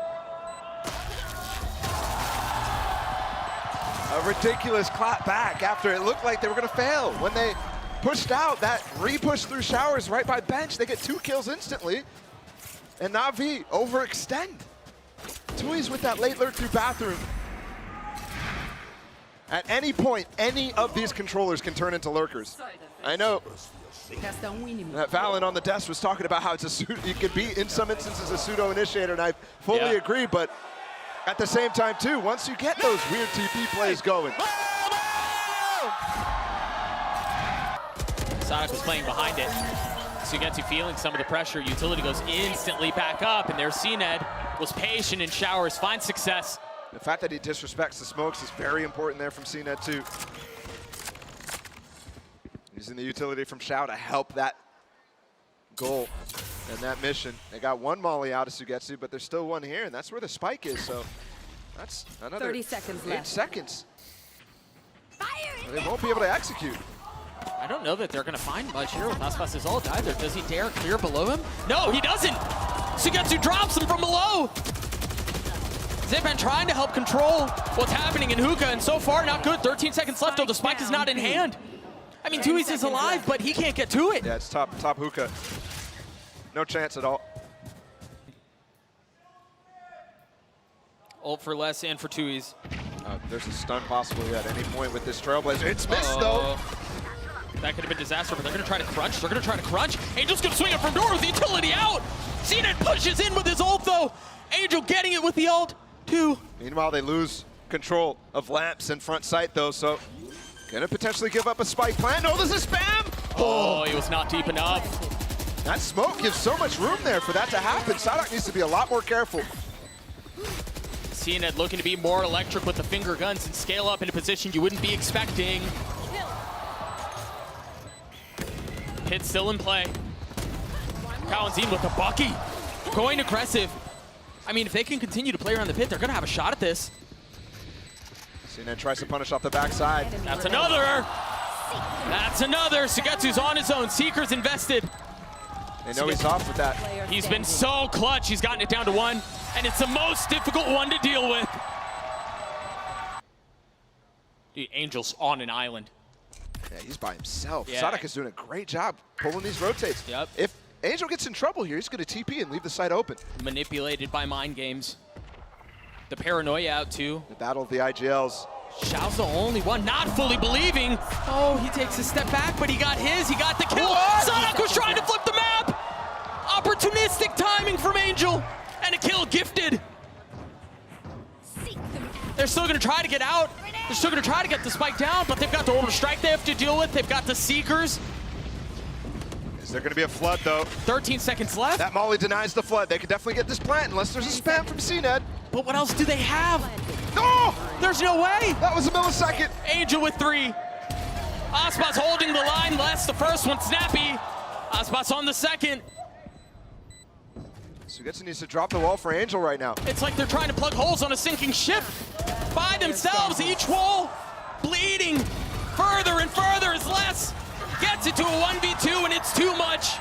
A ridiculous clap back after it looked like they were gonna fail. When they pushed out, that re-push through showers right by bench, they get 2 kills instantly. And NAVI overextend. Tui's with that late lurk through bathroom. At any point, any of these controllers can turn into lurkers. I know that Valen on the desk was talking about how it's it could be, in some instances, a pseudo-initiator, and I fully agree, but at the same time, too, once you get those weird TP plays going. Sadak was playing behind it. Sugetsu feeling some of the pressure. Utility goes instantly back up, and there's CNED. Was patient in showers, finds success. The fact that he disrespects the smokes is very important there from CNED, too. Using the utility from Shao to help that goal and that mission. They got 1 molly out of Sugetsu, but there's still 1 here, and that's where the spike is, so that's another 30 seconds 8 left. seconds. They won't be able to execute. I don't know that they're going to find much here with Aspas' ult either. Does he dare clear below him? No, he doesn't! Sugetsu drops him from below! Zipan trying to help control what's happening in Hookah, and so far not good. 13 seconds left, though the spike is not in hand. I mean, Tui's is alive, but he can't get to it. Yeah, it's top Hookah. No chance at all. Ult for Less and for Tui's. There's a stun possible at any point with this Trailblazer. It's missed, though. That could have been disaster, but they're going to try to crunch. They're going to try to crunch. Angel's going to swing it from door with the utility out. CNED pushes in with his ult, though. Angel getting it with the ult, too. Meanwhile, they lose control of lamps in front sight, though, so gonna potentially give up a spike plant. Oh, there's a spam! Oh, he was not deep enough. That smoke gives so much room there for that to happen. Sadak needs to be a lot more careful. CNED looking to be more electric with the finger guns and scale up in a position you wouldn't be expecting. Pit still in play. Kawanzin with a Bucky. Going aggressive. I mean, if they can continue to play around the pit, they're gonna have a shot at this. CNED tries to punish off the backside. That's another. That's another. Sugetsu's on his own. Seeker's invested. They know he's off with that. He's been so clutch. He's gotten it down to 1, and it's the most difficult one to deal with. Dude, Angel's on an island. Yeah, he's by himself. Yeah. Sadak is doing a great job pulling these rotates. Yep. If Angel gets in trouble here, he's going to TP and leave the site open. Manipulated by mind games. The paranoia out too. The battle of the IGLs. Xiao's the only one not fully believing. Oh, he takes a step back, but he got his. He got the kill. What? Sadak was trying to flip the map. Opportunistic timing from Angel. And a kill gifted. They're still going to try to get out. They're still going to try to get the spike down, but they've got the order strike they have to deal with. They've got the Seekers. Is there going to be a flood, though? 13 seconds left. That Molly denies the flood. They could definitely get this plant unless there's a spam from CNED. But what else do they have? No! There's no way. That was a millisecond. Angel with 3. Aspas holding the line. Les, the first one, snappy. Aspas on the second. Sugetsu needs to drop the wall for Angel right now. It's like they're trying to plug holes on a sinking ship by themselves. Each wall bleeding further and further as Les gets it to a 1v2, and it's too much.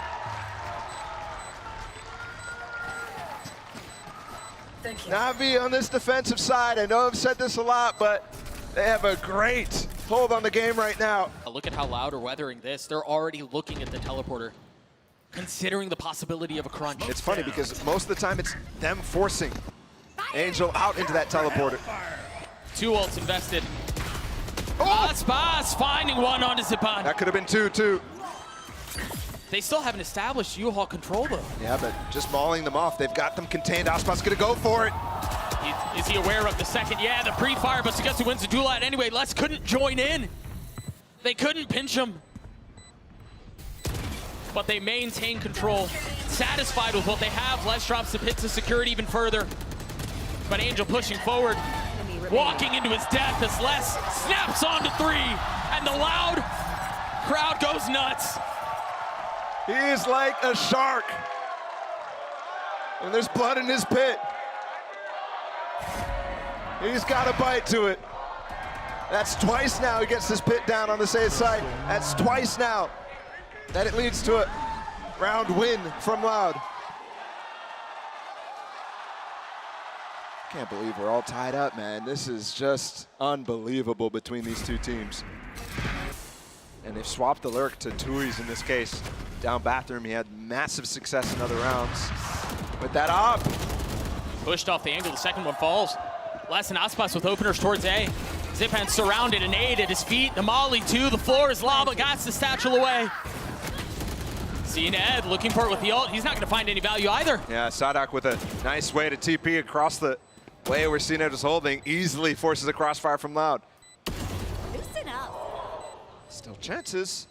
NAVI on this defensive side. I know I've said this a lot, but they have a great hold on the game right now. Look at how Loud are weathering this. They're already looking at the teleporter, considering the possibility of a crunch. It's funny because most of the time it's them forcing Angel out into that teleporter. 2 ults invested. Oh! Aspas finding one on Zipan. That could have been 2, too. They still haven't established U-Haul control, though. Yeah, but just mauling them off. They've got them contained. Aspas gonna go for it. Is he aware of the second? Yeah, the pre-fire, but Sugetsu wins the duel out anyway. Les couldn't join in. They couldn't pinch him. But they maintain control. Satisfied with what they have, Les drops the pit to secure it even further. But Angel pushing forward, walking into his death as Les snaps onto 3. And the Loud crowd goes nuts. He is like a shark. And there's blood in his pit. He's got a bite to it. That's twice now he gets his pit down on the safe side. That's twice now that it leads to a round win from Loud. Can't believe we're all tied up, man. This is just unbelievable between these two teams. And they've swapped the lurk to Tui's in this case. Down bathroom, he had massive success in other rounds. With that op. Pushed off the angle, the second one falls. Les and Aspas with openers towards A. Zipan surrounded, an aid at his feet. The Molly too, the floor is lava, got the satchel away. CNED looking for it with the ult. He's not gonna find any value either. Yeah, Sadak with a nice way to TP across the way where CNED was holding. Easily forces a crossfire from Loud. Loosen up. Still chances.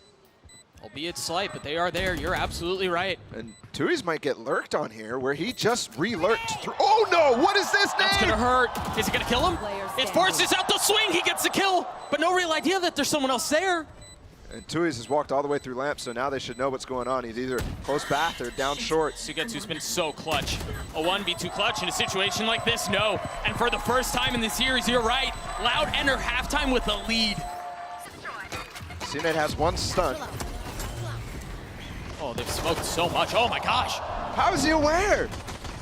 Albeit slight, but they are there. You're absolutely right. And Tui's might get lurked on here where he just re-lurked through. Oh no, what is this That's name? gonna hurt. Is it gonna kill him? It forces out the swing, he gets the kill, but no real idea that there's someone else there. And Tui's has walked all the way through lamp, so now they should know what's going on. He's either close bath or down short. Sugetsu's been so clutch. A 1v2 clutch in a situation like this, no. And for the first time in the series, you're right. Loud enter halftime with a lead. CNED has one stun. Oh, they've smoked so much. Oh my gosh. How is he aware?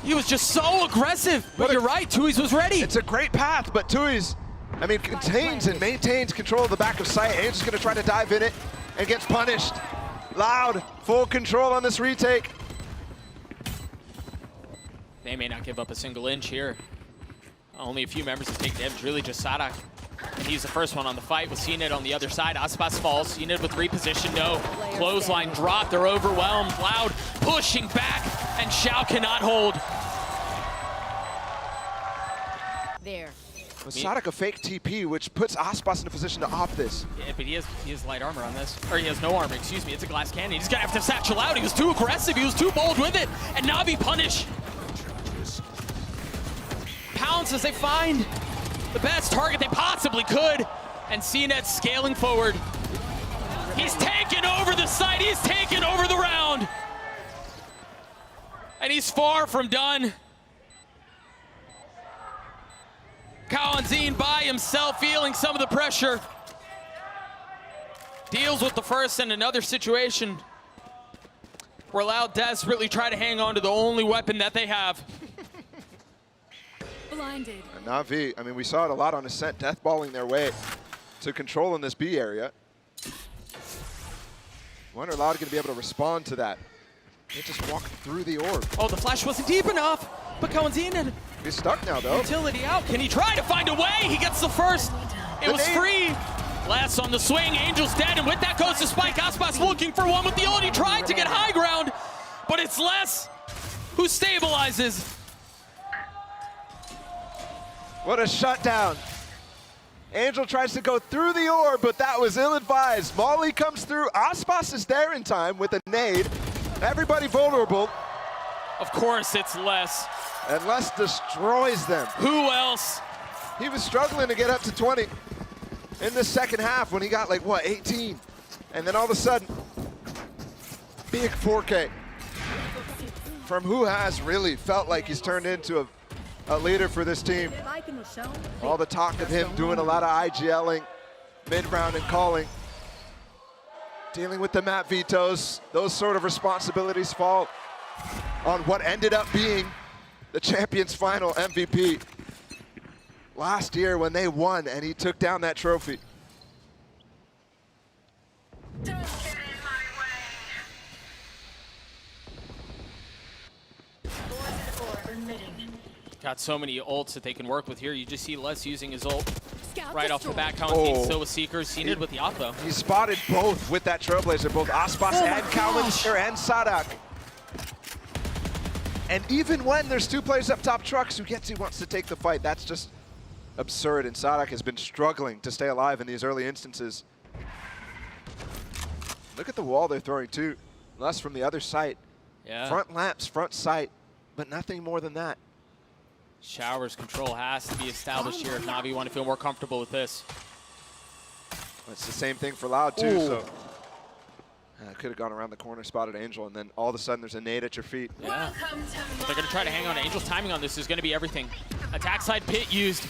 He was just so aggressive. But you're right, Tui's was ready. It's a great path, but Tui's, I mean, contains and maintains control of the back of sight. Angel's gonna try to dive in it and gets punished. Loud, full control on this retake. They may not give up a single inch here. Only a few members to take damage, really just Sadak. And he's the first one on the fight with CNED on the other side. Aspas falls, CNED with reposition, no. Clothesline drop, they're overwhelmed. Loud pushing back, and Xiao cannot hold. There. With Sadak a fake TP, which puts Aspas in a position to opt this. Yeah, but he has light armor on this. Or he has no armor, excuse me. It's a glass cannon. He's gonna have to satchel out. He was too aggressive, he was too bold with it. And NAVI punish. Pounce as they find the best target they possibly could. And CNED scaling forward. He's taken over the site, he's taken over the round. And he's far from done. Kawanzine by himself, feeling some of the pressure. Deals with the first in another situation where Loud desperately try to hang on to the only weapon that they have. Blinded. And NAVI, I mean, we saw it a lot on Ascent, deathballing their way to control in this B area. Wonder Loud going to be able to respond to that. They just walked through the orb. Oh, the flash wasn't deep enough, but Kawanzin He's stuck now, though. utility out. Can he try to find a way? He gets the first. It was free. Les on the swing. Angel's dead, and with that goes the spike. Aspas looking for one with the ult. He tried to get high ground, but it's Les who stabilizes. What a shutdown. Angel tries to go through the orb, but that was ill-advised. Molly comes through. Aspas is there in time with a nade. Everybody vulnerable. Of course, it's Les. And Les destroys them. Who else? He was struggling to get up to 20 in the second half when he got like, what, 18? And then all of a sudden, big 4K from who has really felt like he's turned into a leader for this team. All the talk of him doing a lot of IGLing, mid-round and calling. Dealing with the map vetoes, those sort of responsibilities fall on what ended up being the Champions Final MVP last year when they won and he took down that trophy. Got so many ults that they can work with here. You just see Les using his ult Scout right off the destroyed. bat. Kawanzin still with Seekers. Seen it with the op though. He spotted both with that Trailblazer, both Aspas and Kawanzin and Sadak. And even when there's two players up top, Trucks, who wants to take the fight. That's just absurd, and Sadak has been struggling to stay alive in these early instances. Look at the wall they're throwing too. Less from the other site. Yeah. Front lamps, front sight, but nothing more than that. Showers control has to be established here if Navi want to feel more comfortable with this. It's the same thing for Loud too, Ooh. so. Could have gone around the corner, spotted Angel, and then all of a sudden there's a nade at your feet. Yeah. They're going to try to hang on. Angel's timing on this is going to be everything. Attack side pit used.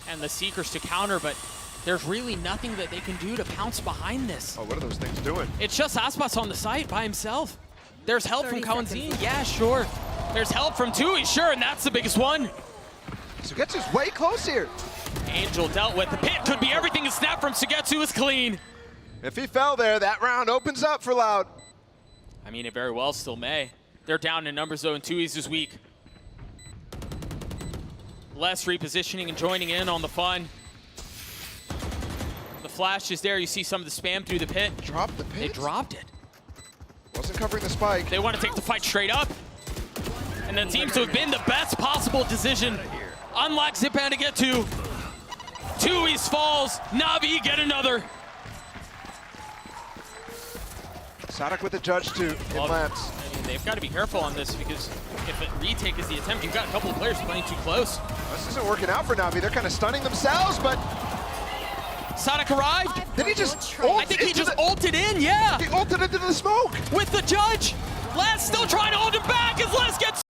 And the Seekers to counter, but there's really nothing that they can do to pounce behind this. Oh, what are those things doing? It's just Aspas on the site by himself. There's help from 30 seconds Kawanzin. left. Yeah, sure. There's help from Tui, sure, and that's the biggest one. Sugetsu's way close here. Angel dealt with. The pit could be everything. A snap from Sugetsu is clean. If he fell there, that round opens up for Loud. I mean, it very well still may. They're down in numbers, though, and Tui's is weak. Les repositioning and joining in on the fun. The flash is there. You see some of the spam through the pit. Dropped the They pit? dropped it. Wasn't covering the spike. They want to take the fight straight up. And that seems to have been the best possible decision. Unlock Zipman to get to. Tui's falls. Navi get another. Sadak with the judge too, in Well, lamps. I mean, they've got to be careful on this because if a retake is the attempt, you've got a couple of players playing too close. This isn't working out for Navi. They're kind of stunning themselves, but Sadak arrived. did he just I think he just ulted in, yeah. He ulted into the smoke. With the judge. Les still trying to hold him back as Les gets